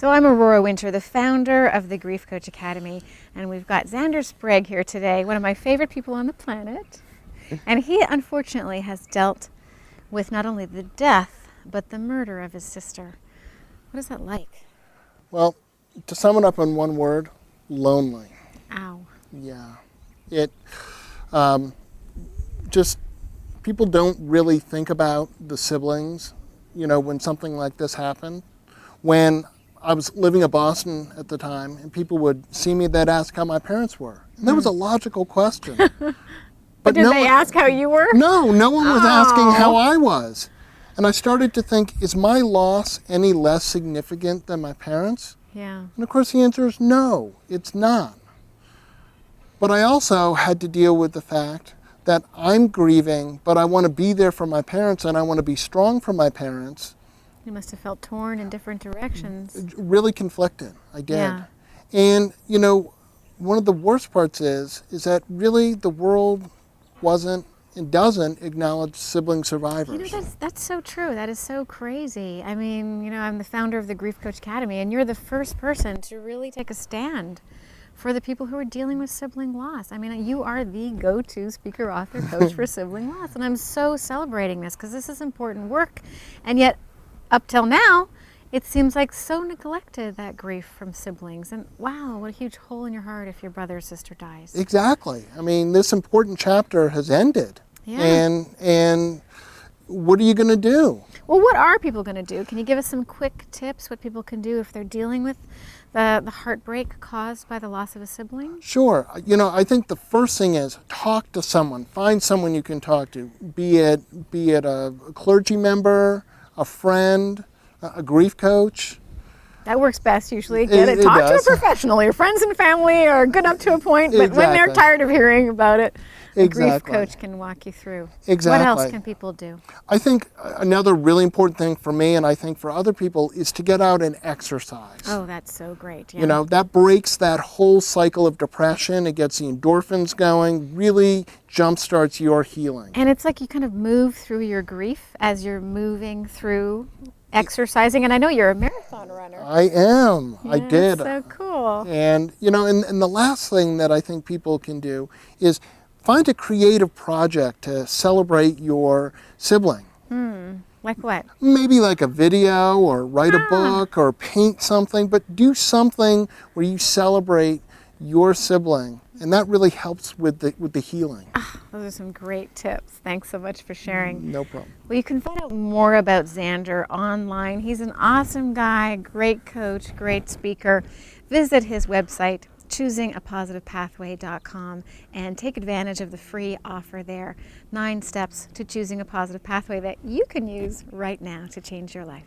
So I'm Aurora Winter, the founder of the Grief Coach Academy, and we've got Zander Sprague here today, one of my favorite people on the planet. And he unfortunately has dealt with not only the death, but the murder of his sister. What is that like? Well, to sum it up in one word, lonely. Ow. Yeah. Just people don't really think about the siblings, when something like this happened. When I was living in Boston at the time, and people would see me, they'd ask how my parents were. And that was a logical question. But did they ask how you were? No one was asking how I was. And I started to think, is my loss any less significant than my parents? Yeah. And of course the answer is no, it's not. But I also had to deal with the fact that I'm grieving, but I want to be there for my parents and I want to be strong for my parents. You must have felt torn in different directions. Really conflicted, I did. Yeah. And, one of the worst parts is that really the world wasn't and doesn't acknowledge sibling survivors. That's so true. That is so crazy. I mean, I'm the founder of the Grief Coach Academy, and you're the first person to really take a stand for the people who are dealing with sibling loss. I mean, you are the go-to speaker, author, coach for sibling loss, and I'm so celebrating this because this is important work, and yet up till now, it seems like so neglected, that grief from siblings. And wow, what a huge hole in your heart if your brother or sister dies. Exactly. I mean, this important chapter has ended. Yeah. And what are you going to do? Well, what are people going to do? Can you give us some quick tips what people can do if they're dealing with the heartbreak caused by the loss of a sibling? Sure. I think the first thing is talk to someone. Find someone you can talk to, be it a clergy member, a friend, a grief coach. That works best usually. Talk to a professional. Your friends and family are good up to a point, but when they're tired of hearing about it, a grief coach can walk you through. Exactly. What else can people do? I think another really important thing for me, and I think for other people, is to get out and exercise. Oh, that's so great. Yeah. That breaks that whole cycle of depression. It gets the endorphins going, really jumpstarts your healing. And it's like you kind of move through your grief as you're moving through exercising. And I know you're a marathon runner. I am. Yeah, I did. That's so cool. And, and the last thing that I think people can do is find a creative project to celebrate your sibling. Like what? Maybe like a video, or write a book, or paint something, but do something where you celebrate your sibling. And that really helps with the healing. Those are some great tips. Thanks so much for sharing. No problem. Well, you can find out more about Zander online. He's an awesome guy, great coach, great speaker. Visit his website, choosingapositivepathway.com, and take advantage of the free offer there. 9 steps to choosing a positive pathway that you can use right now to change your life.